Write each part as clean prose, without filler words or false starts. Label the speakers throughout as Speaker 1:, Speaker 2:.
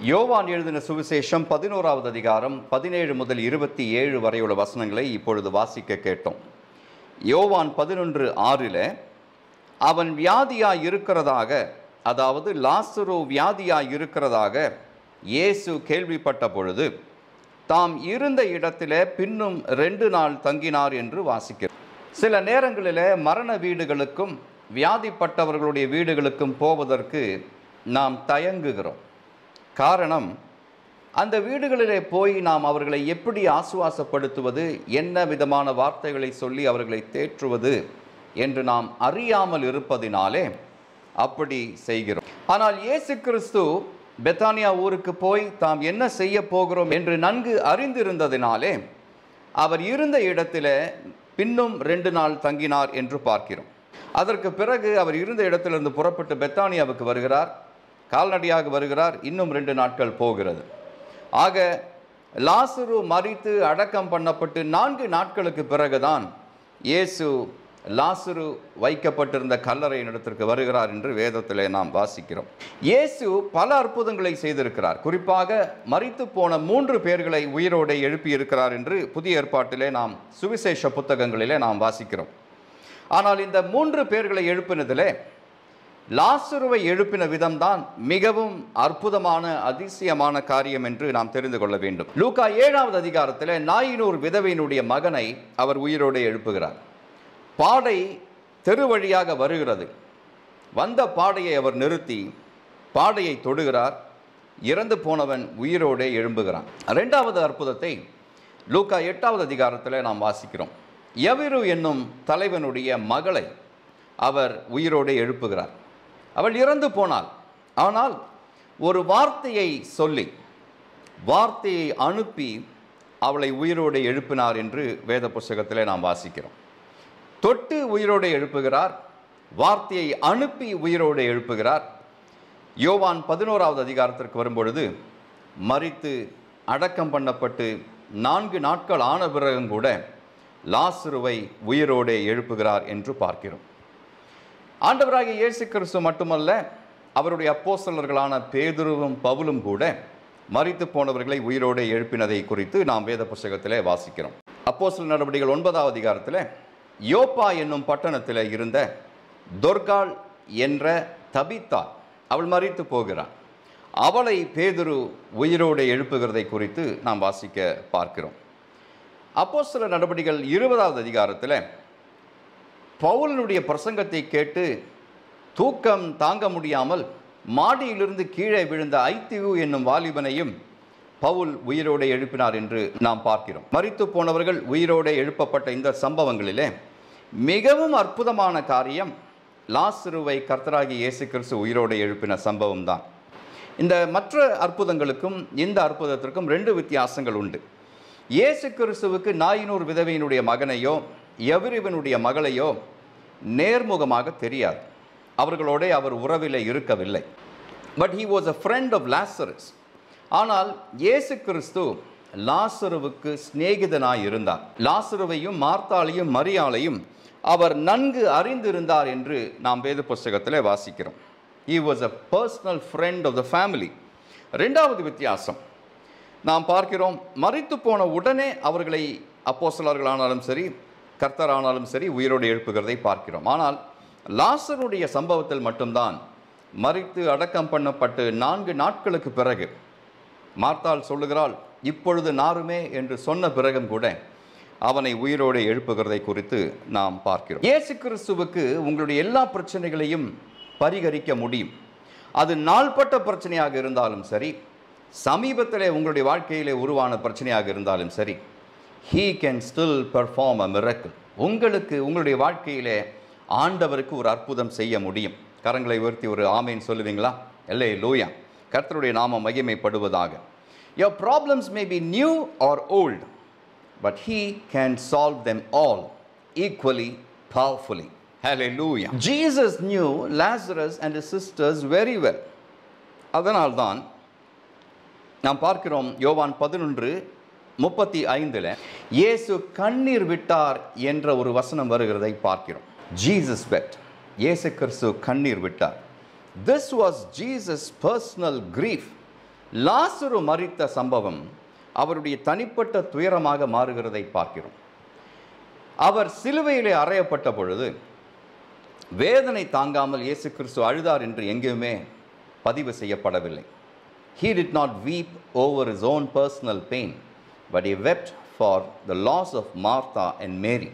Speaker 1: யோவான் எழுதின சுவிசேஷம் 11வது அதிகாரம் 17 முதல் 27 வரையுள்ள வசனங்களை இப்பொழுது வாசிக்க கேட்டோம். யோவான் 11:6 அவன் வியாதியாய் இருக்கிறதாக, அதாவது லாசரு வியாதியாய் இருக்கிறதாக இயேசு கேள்விப்பட்ட பொழுது தாம் இருந்த இடத்திலே பின்னும் 2 நாள் தங்கினார் என்று வாசிக்கிறோம். சில நேரங்களில் மரண வீடுகளுக்கும் வியாதிப்பட்டவர்களுடைய வீடுகளுக்கும் போவதற்கு நாம் தயங்குகிறோம். காரணம், அந்த வீடுகளிலே போய் நாம் அவர்களை எப்படி ஆசுவாசப்படுத்துவது, என்ன விதமான வார்த்தைகளை சொல்லி அவர்களை தேற்றுவது என்று நாம் அறியாமல் இருப்பதினாலே அப்படி செய்கிறோம். ஆனால் இயேசு கிறிஸ்து பெத்தானியா ஊருக்கு போய் தாம் என்ன செய்ய போகிறோம் என்று நன்கு அறிந்திருந்ததினாலே அவர் இருந்த இடத்திலே பின்னும் 2 நாள் தங்கினார் என்று பார்க்கிறோம். அதற்கு பிறகு அவர் இருந்த இடத்திலிருந்து புறப்பட்டு பெத்தானியாவுக்கு வருகிறார், கால்நடையாக வருகிறார். இன்னும் 2 நாட்கள் போகிறது. ஆக லாசரு மரித்து அடக்கம் பண்ணப்பட்டு 4 நாட்களுக்கு பிறகுதான் இயேசு லாசரு வைக்கப்பட்டிருந்த கல்லறையின் இடத்திற்கு வருகிறார் என்று வேதத்திலே நாம் வாசிக்கிறோம். இயேசு பல அற்புதங்களை செய்திருக்கிறார். குறிப்பாக மரித்து போன 3 பேர்களை உயிரோடு எழுப்பியிருக்கிறார் என்று புதிய ஏற்பாட்டிலே நாம் சுவிசேஷ புத்தகங்களிலே நாம் வாசிக்கிறோம். ஆனால் இந்த 3 பேர்களை எழுப்பினதிலே லாசருவை எழுப்பின விதம்தான் மிகவும் அற்புதமான அதிசயமான காரியம் என்று நாம் தெரிந்து கொள்ள வேண்டும். லூக்கா 7வது அதிகாரத்தில் நாயினூர் விதவையினுடைய மகனை அவர் உயிரோடு எழுப்புகிறார். பாடை தெரு வழியாக வருகிறது. வந்த பாடையை அவர் நிறுத்தி பாடையை தொடுகிறார். இறந்து போனவன் உயிரோடு எழும்புகிறான். 2வது அற்புதத்தை லூக்கா 8வது அதிகாரத்தில் நாம் வாசிக்கிறோம். யவிரு என்னும் தலைவனுடைய மகளை அவர் உயிரோடு எழுப்புகிறார். அவள் இறந்து போனாள். ஆனால் ஒரு வார்த்தையை சொல்லி, வார்த்தையை அனுப்பி அவளை உயிரோடு எழுப்பினார் என்று வேத புஸ்தகத்தில் நாம் வாசிக்கிறோம். தொட்டு உயிரோடு எழுப்புகிறார், வார்த்தையை அனுப்பி உயிரோடு எழுப்புகிறார். யோவான் 11வது அதிகாரத்திற்கு வரும்பொழுது மரித்து அடக்கம் பண்ணப்பட்டு 4 நாட்கள் ஆன பிறகும் கூட லாசருவை உயிரோடு எழுப்புகிறார் என்று பார்க்கிறோம். ஆண்டவராகிய இயேசு கிறிஸ்து மட்டுமல்ல, அவருடைய அப்போஸ்தலர்களான பேதுருவும் பவுலும் கூட மரித்து போனவர்களை உயிரோடு எழுப்பினதை குறித்து நாம் வேத புஸ்தகத்திலே வாசிக்கிறோம். அப்போஸ்தலர் நடவடிக்கைகள் 9வது அதிகாரத்தில் யோப்பா என்னும் பட்டணத்தில் இருந்த தொர்காள் என்ற தபித்தா, அவள் மரித்து போகிறாள். அவளை பேதுரு உயிரோடு எழுப்புகிறதை குறித்து நாம் வாசிக்க பார்க்கிறோம். அப்போஸ்தலர் நடவடிக்கைகள் 20வது அதிகாரத்தில் பவுலினுடைய பிரசங்கத்தை கேட்டு தூக்கம் தாங்க முடியாமல் மாடியிலிருந்து கீழே விழுந்த ஐத்திகு என்னும் வாலிபனையும் பவுல் உயிரோடு எழுப்பினார் என்று நாம் பார்க்கிறோம். மரித்து போனவர்கள் உயிரோடு எழுப்பப்பட்ட இந்த சம்பவங்களிலே மிகவும் அற்புதமான காரியம் லாசருவை கர்த்தராகிய இயேசு கிறிஸ்து உயிரோடு எழுப்பின சம்பவம் தான். இந்த மற்ற அற்புதங்களுக்கும் இந்த அற்புதத்திற்கும் 2 வித்தியாசங்கள் உண்டு. இயேசு கிறிஸ்துவுக்கு நாயினூர் விதவையினுடைய மகனையோ யவிருவினுடைய மகளையோ நேர்முகமாக தெரியாது. அவர்களோட அவர் உறவிலே இருக்கவில்லை. But he was a friend of Lazarus. ஆனால் இயேசு கிறிஸ்து லாசருவுக்கு சிநேகிதனாய் இருந்தார். லாசருவையும் மார்த்தாளையும் மரியாளையும் அவர் நன்கு அறிந்திருந்தார் என்று நாம் வேத புஸ்தகத்தில் வாசிக்கிறோம். he was a personal friend of the family. 2வது வித்தியாசம் நாம் பார்க்கிறோம், மரித்து போன உடனே அவர்களை அப்போஸ்தலர்களானாலும் சரி கர்த்தரானாலும் சரி உயிரோடு எழுப்புகிறதை பார்க்கிறோம். ஆனால் லாசருடைய சம்பவத்தில் மட்டும்தான் மரித்து அடக்கம் பண்ணப்பட்டு 4 நாட்களுக்கு பிறகு மார்த்தாள் சொல்லுகிறாள், இப்பொழுது நாருமே என்று சொன்ன பிறகும் கூட அவனை உயிரோடு எழுப்புகிறதை குறித்து நாம் பார்க்கிறோம். இயேசு கிறிஸ்துவுக்கு உங்களுடைய எல்லா பிரச்சனைகளையும் பரிகரிக்க முடியும். அது நாள்பட்ட பிரச்சனையாக இருந்தாலும் சரி, சமீபத்திலே உங்களுடைய வாழ்க்கையிலே உருவான பிரச்சனையாக இருந்தாலும் சரி, he can still perform a miracle. உங்களுக்கு உங்களுடைய வாழ்க்கையிலே ஆண்டவருக்கு ஒரு அற்புதம் செய்ய முடியும். கரங்களை உயர்த்தி ஒரு ஆமேன் சொல்லுவீங்களா? அல்லேலூயா. கர்த்தருடைய நாமம் மகிமைப்படுவதாக. Your problems may be new or old, but he can solve them all equally powerfully. Hallelujah. Jesus knew Lazarus and his sisters very well. அதனால்தான் நாம் பார்க்கிறோம் யோவான் 11:35 இயேசு கண்ணீர் விட்டார் என்ற ஒரு வசனம் வருகிறதை பார்க்கிறோம். Jesus wept. இயேசு கிறிஸ்து கண்ணீர் விட்டார். This was Jesus' personal grief லாசரு மரித்த சம்பவம் அவருடைய தனிப்பட்ட துயரமாக மாறுகிறதை பார்க்கிறோம். அவர் சிலுவையிலே அறையப்பட்ட பொழுது வேதனை தாங்காமல் இயேசு கிறிஸ்து அழுதார் என்று எங்கேயுமே பதிவு செய்யப்படவில்லை. He did not weep over his own personal pain, but he wept for the loss of Martha and Mary.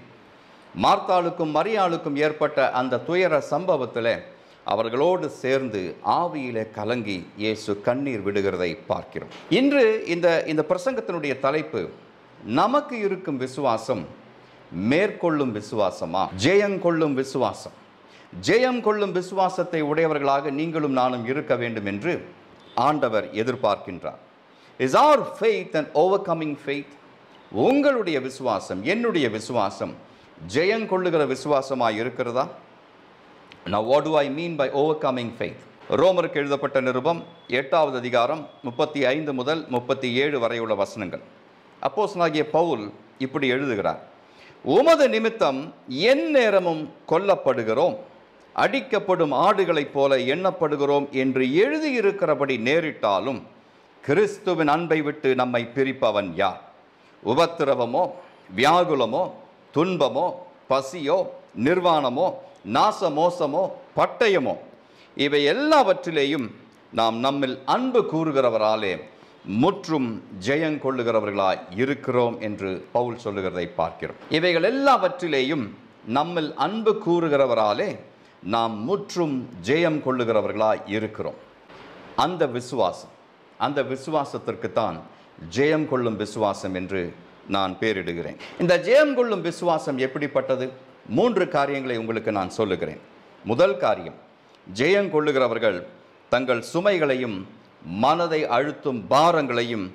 Speaker 1: மார்த்தாளுக்கும் மரியாளுக்கும் ஏற்பட்ட அந்த துயர சம்பவத்தில் அவர்களோடு சேர்ந்து ஆவியிலே கலங்கி இயேசு கண்ணீர் விடுகிறதை பார்க்கிறோம். இன்று இந்த பிரசங்கத்தினுடைய தலைப்பு, நமக்கு இருக்கும் விசுவாசம் மேற்கொள்ளும் விசுவாசமா, ஜெயங்கொள்ளும் விசுவாசம். ஜெயம் கொள்ளும் விசுவாசத்தை உடையவர்களாக நீங்களும் நானும் இருக்க வேண்டும் என்று ஆண்டவர் எதிர்பார்க்கின்றார். Is our faith an overcoming faith? உங்களுடைய விசுவாசம், என்னுடைய விசுவாசம் ஜெயங்கொள்ளுகிற விசுவாசமாய் இருக்கிறதா? Now what do I mean by overcoming faith? ரோமருக்கு எழுதப்பட்ட நிருபம் 8வது அதிகாரம் 35 முதல் 37 வரை உள்ள வசனங்கள். அப்போஸ்தலனாகிய பவுல் இப்படி எழுதுகிறார்: உமது நிமித்தம் எந்நேரமும் கொல்லப்படுகிறோம், அடிக்கப்படும் ஆடுகளைப் போல எண்ணப்படுகிறோம் என்று எழுதியிருக்கிறபடி நேரிட்டாலும் கிறிஸ்துவின் அன்பை விட்டு நம்மை பிரிப்பவன் யார்? உபத்திரவமோ, வியாகுலமோ, துன்பமோ, பசியோ, நிர்வாணமோ, நாசமோசமோ, பட்டயமோ, இவை எல்லாவற்றிலேயும் நாம் நம்மில் அன்பு கூறுகிறவராலே முற்றும் ஜெயங்கொள்ளுகிறவர்களாய் இருக்கிறோம் என்று பவுல் சொல்லுகிறதை பார்க்கிறோம். இவைகள் எல்லாவற்றிலேயும் நம்மில் அன்பு கூறுகிறவராலே நாம் முற்றும் ஜெயம் கொள்ளுகிறவர்களாய் இருக்கிறோம். அந்த விசுவாசத்திற்குத்தான் ஜெயம் கொள்ளும் விசுவாசம் என்று நான் பேரிடுகிறேன். இந்த ஜெயம் கொள்ளும் விசுவாசம் எப்படிப்பட்டது? 3 காரியங்களை உங்களுக்கு நான் சொல்லுகிறேன். முதல் காரியம், ஜெயம் கொள்ளுகிறவர்கள் தங்கள் சுமைகளையும் மனதை அழுத்தும் பாரங்களையும்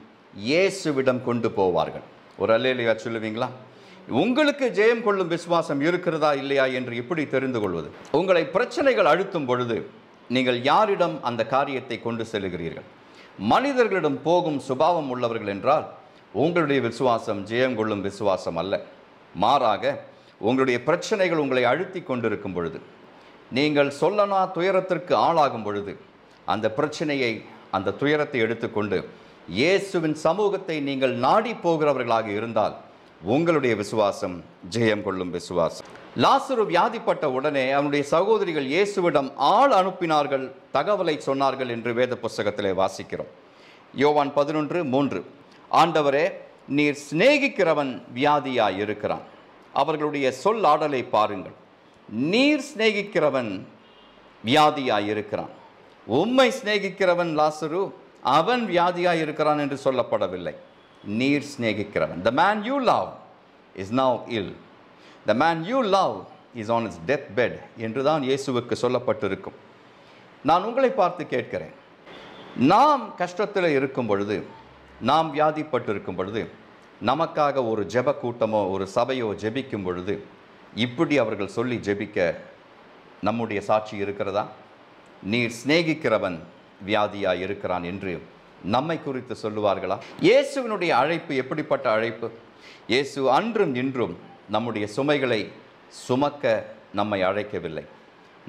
Speaker 1: இயேசுவிடம் கொண்டு போவார்கள். ஒரு அல்லேலூயா சொல்லுவீங்களா? உங்களுக்கு ஜெயம் கொள்ளும் விசுவாசம் இருக்கிறதா இல்லையா என்று எப்படி தெரிந்து கொள்வது? உங்களை பிரச்சனைகள் அழுத்தும் பொழுது நீங்கள் யாரிடம் அந்த காரியத்தை கொண்டு செல்கிறீர்கள்? மனிதர்களிடம் போகும் சுபாவம் உள்ளவர்கள் என்றால் உங்களுடைய விசுவாசம் ஜெயம் கொள்ளும் விசுவாசம் அல்ல. மாறாக உங்களுடைய பிரச்சனைகள் உங்களை அழுத்தி கொண்டிருக்கும் பொழுது, நீங்கள் சொல்லனா துயரத்திற்கு ஆளாகும் பொழுது, அந்த பிரச்சனையை, அந்த துயரத்தை எடுத்துக்கொண்டு இயேசுவின் சமூகத்தை நீங்கள் நாடி போகிறவர்களாக இருந்தால் உங்களுடைய விசுவாசம் ஜெயம் கொள்ளும் விசுவாசம். லாசரு வியாதிப்பட்ட உடனே அவனுடைய சகோதரிகள் இயேசுவிடம் ஆள் அனுப்பினார்கள், தகவலை சொன்னார்கள் என்று வேத புஸ்தகத்திலே வாசிக்கிறோம். யோவான் 11:3, ஆண்டவரே, நீர் சிநேகிக்கிறவன் வியாதியாய் இருக்கிறான். அவர்களுடைய சொல்லாடலை பாருங்கள். நீர் சிநேகிக்கிறவன் வியாதியாய் இருக்கிறான். உம்மை சிநேகிக்கிறவன் லாசரு, அவன் வியாதியாய் இருக்கிறான் என்று சொல்லப்படவில்லை. நீர் சிநேகிக்கிறவன், the man you love is now ill, the man you love is on his death bed என்றுதான் இயேசுவுக்கு சொல்லப்பட்டிருக்கும். நான் உங்களை பார்த்து கேட்கிறேன், நாம் கஷ்டத்தில் இருக்கும் பொழுது, நாம் வியாதிப்பட்டு இருக்கும் பொழுது, நமக்காக ஒரு ஜெப கூட்டமோ ஒரு சபையோ ஜெபிக்கும் பொழுது இப்படி அவர்கள் சொல்லி ஜெபிக்க நம்முடைய சாட்சி இருக்கிறதா? நீர் சிநேகிக்கிறவன் வியாதியாய் இருக்கிறான் என்று நம்மை குறித்து சொல்லுவார்களா? இயேசுவினுடைய அழைப்பு எப்படிப்பட்ட அழைப்பு? இயேசு அன்றும் இன்றும் நம்முடைய சுமைகளை சுமக்க நம்மை அழைக்கவில்லை.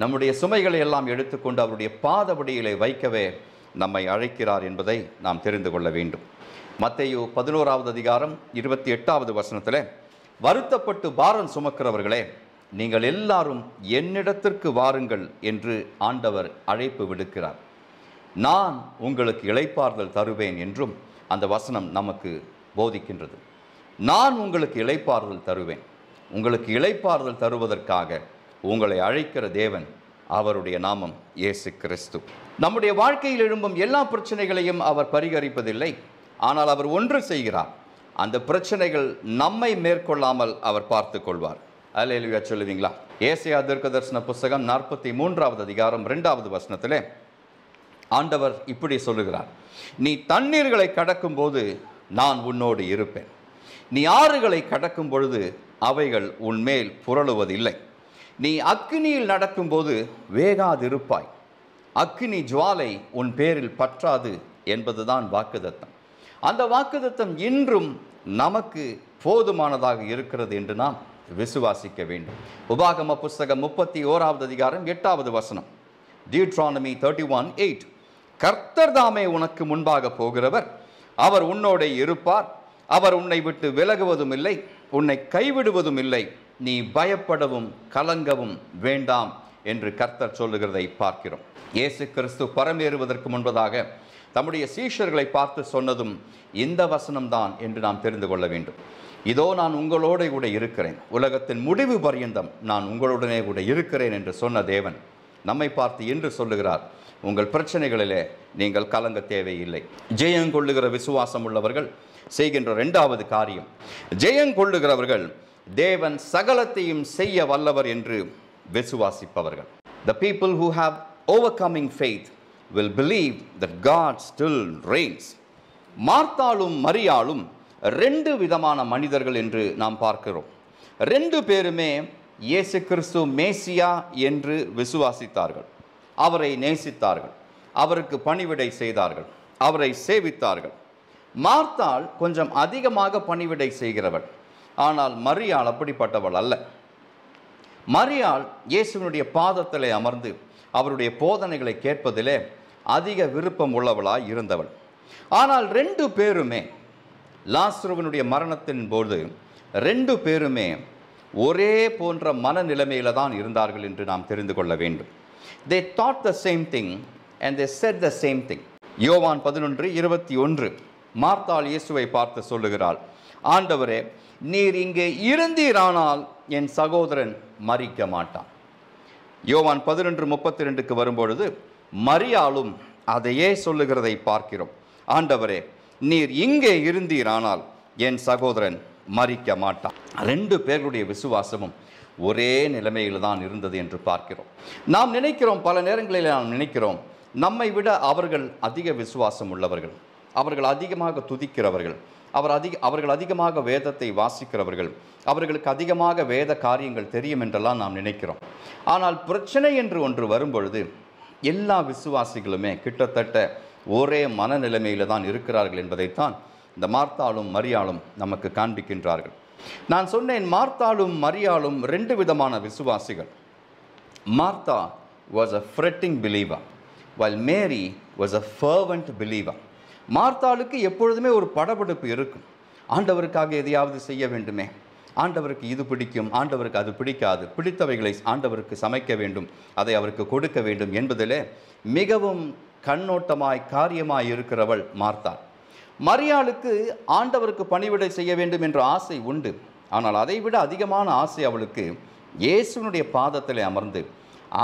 Speaker 1: நம்முடைய சுமைகளை எல்லாம் எடுத்துக்கொண்டு அவருடைய பாதபடியிலே வைக்கவே நம்மை அழைக்கிறார் என்பதை நாம் தெரிந்து கொள்ள வேண்டும். மத்தேயு 11வது அதிகாரம் 28வது வசனத்தில், வருத்தப்பட்டு பாரம் சுமக்கிறவர்களே, நீங்கள் எல்லாரும் என்னிடத்திற்கு வாருங்கள் என்று ஆண்டவர் அழைப்பு விடுக்கிறார். நான் உங்களுக்கு இளைப்பாறுதல் தருவேன் என்றும் அந்த வசனம் நமக்கு போதிக்கின்றது. நான் உங்களுக்கு இளைப்பாறுதல் தருவேன். உங்களுக்கு இளைப்பாறுதல் தருவதற்காக உங்களை அழைக்கிற தேவன், அவருடைய நாமம் இயேசு கிறிஸ்து. நம்முடைய வாழ்க்கையில் எழும்பும் எல்லா பிரச்சனைகளையும் அவர் பரிகரிப்பதில்லை. ஆனால் அவர் ஒன்று செய்கிறார், அந்த பிரச்சனைகள் நம்மை மேற்கொள்ளாமல் அவர் பார்த்து கொள்வார். அல்லேலூயா சொல்லுவீங்களா? ஏசாயா தீர்க்கதரிசன புஸ்தகம் 43வது அதிகாரம் 2வது வசனத்திலே ஆண்டவர் இப்படி சொல்லுகிறார்: நீ தண்ணீர்களை கடக்கும் போது நான் உன்னோடு இருப்பேன். நீ ஆறுகளை கடக்கும் பொழுது அவைகள் உன்மேல் புரளுவதில்லை. நீ அக்கினியில் நடக்கும்போது வேகாதிருப்பாய். அக்கினி ஜுவாலை உன் பேரில் பற்றாது என்பதுதான் வாக்குத்தத்தம். அந்த வாக்குத்தத்தம் இன்றும் நமக்கு போதுமானதாக இருக்கிறது என்று நாம் விசுவாசிக்க வேண்டும். உபாகம புஸ்தகம் 31வது அதிகாரம் 8வது வசனம், Deuteronomy 31:8, கர்த்தர் தாமே உனக்கு முன்பாக போகிறவர், அவர் உன்னோட இருப்பார், அவர் உன்னை விட்டு விலகுவதும் இல்லை, உன்னை கைவிடுவதும் இல்லை, நீ பயப்படவும் கலங்கவும் வேண்டாம் என்று கர்த்தர் சொல்லுகிறதை பார்க்கிறோம். இயேசு கிறிஸ்து பரமேறுவதற்கு முன்பதாக தம்முடைய சீஷர்களை பார்த்து சொன்னதும் இந்த வசனம்தான் என்று நாம் தெரிந்து கொள்ள வேண்டும். இதோ நான் உங்களோட கூட இருக்கிறேன், உலகத்தின் முடிவு பரியந்தம் நான் உங்களுடனே கூட இருக்கிறேன் என்று சொன்ன தேவன் நம்மை பார்த்து என்று சொல்லுகிறார், உங்கள் பிரச்சனைகளிலே நீங்கள் கலங்க தேவையில்லை. ஜெயங்கொள்ளுகிற விசுவாசம் உள்ளவர்கள் செய்கின்ற இரண்டாவது காரியம், ஜெயங்கொள்ளுகிறவர்கள் தேவன் சகலத்தையும் செய்ய வல்லவர் என்று விசுவாசிப்பவர்கள். The people who have overcoming faith will believe that God still reigns. மார்த்தாளும் மரியாளும் ரெண்டு விதமான மனிதர்கள் என்று நாம் பார்க்கிறோம். ரெண்டு பேருமே இயேசு கிறிஸ்து மேசியா என்று விசுவாசித்தார்கள், அவரை நேசித்தார்கள், அவருக்கு பணிவிடை செய்தார்கள், அவரை சேவித்தார்கள். மார்த்தாள் கொஞ்சம் அதிகமாக பணிவிடை செய்கிறவள், ஆனால் மரியாள் அப்படிப்பட்டவள் அல்ல. மரியாள் இயேசுவினுடைய பாதத்திலே அமர்ந்து அவருடைய போதனைகளை கேட்பதிலே அதிக விருப்பம் உள்ளவளாய் இருந்தவள். ஆனால் ரெண்டு பேருமே லாசருவினுடைய மரணத்தின் போது ரெண்டு பேருமே ஒரே போன்ற மனநிலைமையில தான் இருந்தார்கள் என்று நாம் தெரிந்து கொள்ள வேண்டும். They taught the same thing and they said the same thing. யோவான் 11:21 மார்த்தாள் இயேசுவை பார்த்து சொல்லுகிறாள், ஆண்டவரே, நீர் இங்கே இருந்தீரானால் என் சகோதரன் மரிக்க மாட்டான். யோவான் 11:32 வரும்பொழுது மரியாளும் அதையே சொல்லுகிறதை பார்க்கிறோம். ஆண்டவரே, நீர் இங்கே இருந்தீரானால் என் சகோதரன் மரிக்க மாட்டான். ரெண்டு பேருடைய விசுவாசமும் ஒரே நிலைமையில் தான் இருந்தது என்று பார்க்கிறோம். நாம் நினைக்கிறோம், பல நேரங்களில் நாம் நினைக்கிறோம், நம்மை விட அவர்கள் அதிக விசுவாசம் உள்ளவர்கள், அவர்கள் அதிகமாக துதிக்கிறவர்கள், அவர்கள் அதிகமாக வேதத்தை வாசிக்கிறவர்கள், அவர்களுக்கு அதிகமாக வேத காரியங்கள் தெரியும் என்றெல்லாம் நாம் நினைக்கிறோம். ஆனால் பிரச்சனை என்று ஒன்று வரும்பொழுது எல்லா விசுவாசிகளுமே கிட்டத்தட்ட ஒரே மனநிலைமையில் தான் இருக்கிறார்கள் என்பதைத்தான் இந்த மார்த்தாளும் மரியாளும் நமக்கு காண்பிக்கின்றார்கள். நான் சொன்னேன், மார்த்தாளும் மரியாளும் ரெண்டு விதமான விசுவாசிகள். Martha was a fretting believer while Mary was a fervent believer. மார்த்தாளுக்கு எப்பொழுதுமே ஒரு படபடப்பு இருக்கும். ஆண்டவருக்காக எதையாவது செய்ய வேண்டுமே, ஆண்டவருக்கு இது பிடிக்கும், ஆண்டவருக்கு அது பிடிக்காது, பிடித்தவைகளை ஆண்டவருக்கு சமைக்க வேண்டும், அதை அவருக்கு கொடுக்க வேண்டும் என்பதிலே மிகவும் கண்ணோட்டமாய் காரியமாய் இருக்கிறவள் மார்த்தாள். மரியாளுக்கு ஆண்டவருக்கு பணிவிடை செய்ய வேண்டும் என்ற ஆசை உண்டு. ஆனால் அதைவிட அதிகமான ஆசை அவளுக்கு இயேசுனுடைய பாதத்திலே அமர்ந்து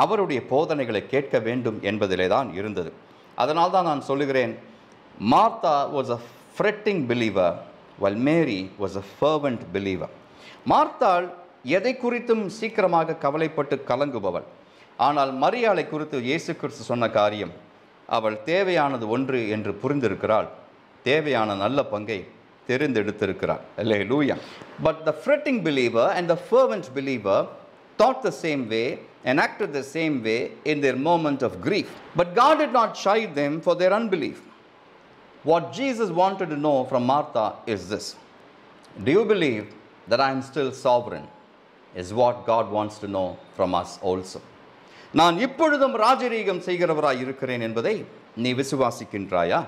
Speaker 1: அவருடைய போதனைகளை கேட்க வேண்டும் என்பதிலே தான் இருந்தது. அதனால் தான் நான் சொல்லுகிறேன், Martha was a fretting believer while Mary was a fervent believer. மார்த்தாள் எதை குறித்தும் சீக்கிரமாக கவலைப்பட்டு கலங்குபவள். ஆனால் மரியாளை குறித்து இயேசு கிறிஸ்து சொன்ன காரியம், அவள் தேவையானது ஒன்று என்று புரிந்திருக்கிறாள், தேவையான நல்ல பங்கை தெரிந்தெடுத்திருக்கிறாள். அல்லேலூயா. But the fretting believer and the fervent believer thought the same way and acted the same way in their moment of grief. But God did not chide them for their unbelief. What Jesus wanted to know from Martha is this: do you believe that I am still sovereign? Is what God wants to know from us also. நான் இப்பொழுதும் ராஜரீகம் செய்கிறவராய் இருக்கிறேன் என்பதை நீ விசுவாசிக்கின்றாயா?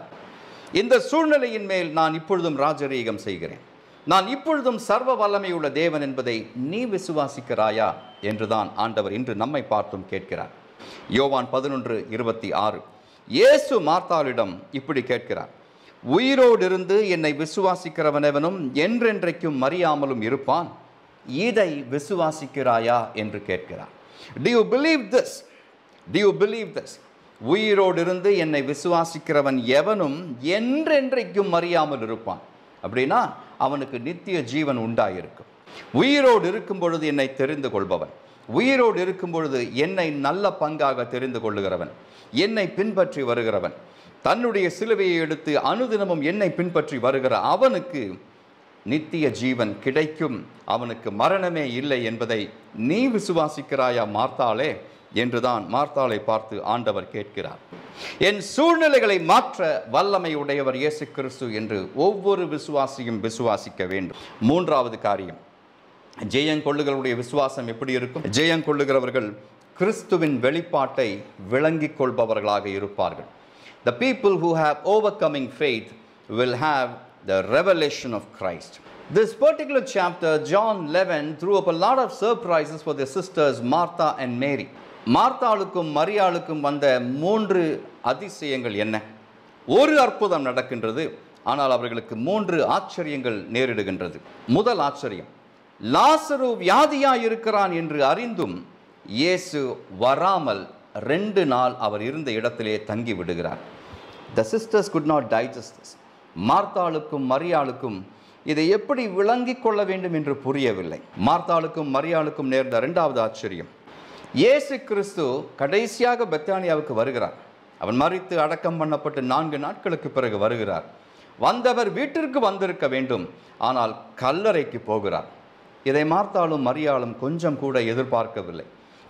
Speaker 1: இந்த சூழ்நிலையின் மேல் நான் இப்பொழுதும் ராஜரீகம் செய்கிறேன், நான் இப்பொழுதும் சர்வ வல்லமையுள்ள தேவன் என்பதை நீ விசுவாசிக்கிறாயா என்றுதான் ஆண்டவர் இன்று நம்மை பார்த்தும் கேட்கிறார். யோவான் 11:26 இயேசு மார்த்தாளிடம் இப்படி கேட்கிறார், உயிரோடு இருந்து என்னை விசுவாசிக்கிறவனவனும் என்றென்றைக்கும் மறியாமலும் இருப்பான், இதை விசுவாசிக்கிறாயா என்று கேட்கிறார். Do you believe this? Do you believe this? உயிரோடு இருந்து என்னை விசுவாசிக்கிறவன் எவனும் என்றென்றைக்கும் மறியாமல் இருப்பான். அப்படின்னா அவனுக்கு நித்திய ஜீவன் உண்டாயிருக்கும். உயிரோடு இருக்கும் பொழுது என்னை தெரிந்து கொள்பவன், உயிரோடு இருக்கும் பொழுது என்னை நல்ல பங்காக தெரிந்து கொள்ளுகிறவன், என்னை பின்பற்றி வருகிறவன், தன்னுடைய சிலுவையை எடுத்து அனுதினமும் என்னை பின்பற்றி வருகிற அவனுக்கு நித்திய ஜீவன் கிடைக்கும், அவனுக்கு மரணமே இல்லை என்பதை நீ விசுவாசிக்கிறாயா மார்த்தாளே என்றுதான் மார்த்தாளை பார்த்து ஆண்டவர் கேட்கிறார். என் சூழ்நிலைகளை மாற்ற வல்லமை உடையவர் இயேசு கிறிஸ்து என்று ஒவ்வொரு விசுவாசியும் விசுவாசிக்க வேண்டும். மூன்றாவது காரியம், ஜெயங்கொள்ளுகளுடைய விசுவாசம் எப்படி இருக்கும்? ஜெயங்கொள்ளுகிறவர்கள் கிறிஸ்துவின் வெளிப்பாட்டை விளங்கிக் கொள்பவர்களாக இருப்பார்கள். The people who have overcoming faith will have the revelation of Christ. This particular chapter, John 11, threw up a lot of surprises for their sisters Martha and Mary. மார்த்தாளுக்கும் மரியாளுக்கும் வந்த 3 அதிசயங்கள் என்ன? ஒரு அற்புதம் நடக்கின்றது, ஆனால் அவர்களுக்கு 3 ஆச்சரியங்கள் நேரிடுகின்றது. முதல் ஆச்சரியம், லாசரு வியாதியாய் இருக்கிறான் என்று அறிந்தும் இயேசு வராமல் 2 நாள் அவர் இருந்த இடத்திலே தங்கி விடுகிறார். The sisters could not digest this. மார்த்தாளுக்கும் மரியாளுக்கும் இதை எப்படி விளங்கிக் கொள்ள வேண்டும் என்று புரியவில்லை. மார்த்தாளுக்கும் மரியாளுக்கும் நேர்ந்த 2வது ஆச்சரியம், இயேசு கிறிஸ்து கடைசியாக பெத்தானியாவுக்கு வருகிறார். அவன் மரித்து அடக்கம் பண்ணப்பட்டு 4 நாட்களுக்கு பிறகு வருகிறார். வந்தவர் வீட்டிற்கு வந்திருக்க வேண்டும், ஆனால் கல்லறைக்கு போகிறார். இதை மார்த்தாளும் மரியாளும் கொஞ்சம் கூட எதிர்பார்க்கவில்லை.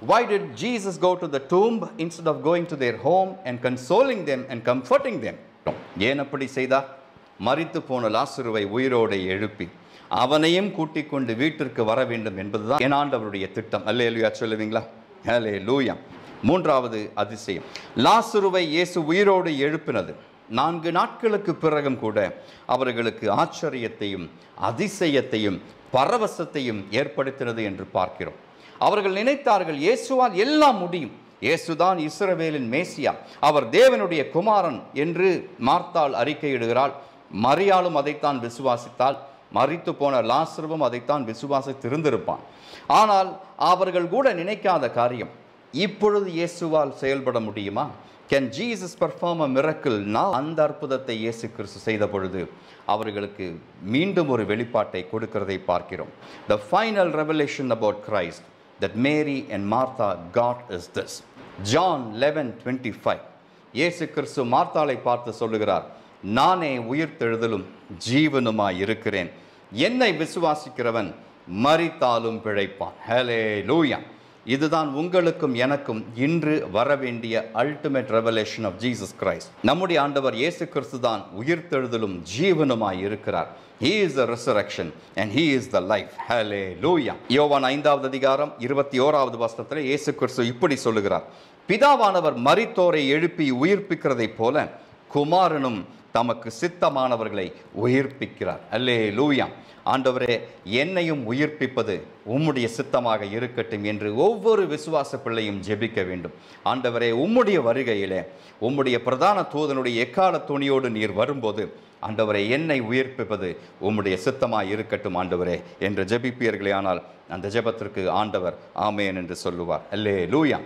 Speaker 1: Why did Jesus go to the tomb instead of going to their home and consoling them and comforting them? ஏன் அப்படி செய்தார்? மரித்து போன லாசருவை உயிரோடு எழுப்பி அவனையும் கூட்டிக் கொண்டு வீட்டிற்கு வர வேண்டும் என்பதுதான் என் ஆண்டவருடைய திட்டம். அல்லேலூயா சொல்லுவீங்களா? அல்லேலூயா. 3வது அதிசயம், லாசருவை இயேசு உயிரோடு எழுப்பினது 4 நாட்களுக்கு பிறகும் கூட அவர்களுக்கு ஆச்சரியத்தையும் அதிசயத்தையும் பரவசத்தையும் ஏற்படுத்தினது என்று பார்க்கிறோம். அவர்கள் நினைத்தார்கள் இயேசுவால் எல்லாம் முடியும், இயேசுதான் இஸ்ரவேலின் மேசியா, அவர் தேவனுடைய குமாரன் என்று மார்த்தாள் அறிக்கையிடுகிறாள். மரியாளும் அதைத்தான் விசுவாசித்தாள். மரித்து போன லாசருவும் அதைத்தான் விசுவாசித்திருந்திருப்பான். ஆனால் அவர்கள் கூட நினைக்காத காரியம், இப்பொழுது இயேசுவால் செயல்பட முடியுமா? Can Jesus perform a miracle now? அந்த அற்புதத்தை இயேசு கிறிஸ்து செய்த பொழுது அவர்களுக்கு மீண்டும் ஒரு வெளிப்பாட்டை கொடுக்கிறதை பார்க்கிறோம். The final revelation about Christ that Mary and Martha got is this. John 11:25. இயேசு கிறிஸ்து மார்த்தாளை பார்த்து சொல்லுகிறார், நானே உயிர்த்தெழுதலும் ஜீவனுமாய் இருக்கிறேன், என்னை விசுவாசிக்கிறவன் மரித்தாலும் பிழைப்பான். ஹல்லேலூயா. இதுதான் உங்களுக்கும் எனக்கும் இன்று வரவேண்டிய ultimate revelation of Jesus Christ. நம்முடைய ஆண்டவர் இயேசு கிறிஸ்து தான் உயிர்த்தெழுதலும் ஜீவனுமாய் இருக்கிறார். He is the resurrection and he is the life. Hallelujah. யோவான் 5வது அதிகாரம் 21வது வசனத்தில் இயேசு கிறிஸ்து இப்படி சொல்லுகிறார், பிதாவானவர் மரித்தோரை எழுப்பி உயிர்ப்பிக்கிறதைப் போல குமாரனும் தமக்கு சித்தமானவர்களை உயிர்ப்பிக்கிறார். அல்லேலூயா. ஆண்டவரே, என்னையும் உயிர்ப்பிப்பது உம்முடைய சித்தமாக இருக்கட்டும் என்று ஒவ்வொரு விசுவாச பிள்ளையும் ஜெபிக்க வேண்டும். ஆண்டவரே, உம்முடைய வருகையிலே உம்முடைய பிரதான தூதனுடைய எக்கால துணியோடு நீர் வரும்போது ஆண்டவரே, என்னை உயிர்ப்பிப்பது உம்முடைய சித்தமாக இருக்கட்டும் ஆண்டவரே என்று ஜெபிப்பீர்களே, ஆனால் அந்த ஜெபத்திற்கு ஆண்டவர் ஆமேன் என்று சொல்லுவார். அல்லேலூயா.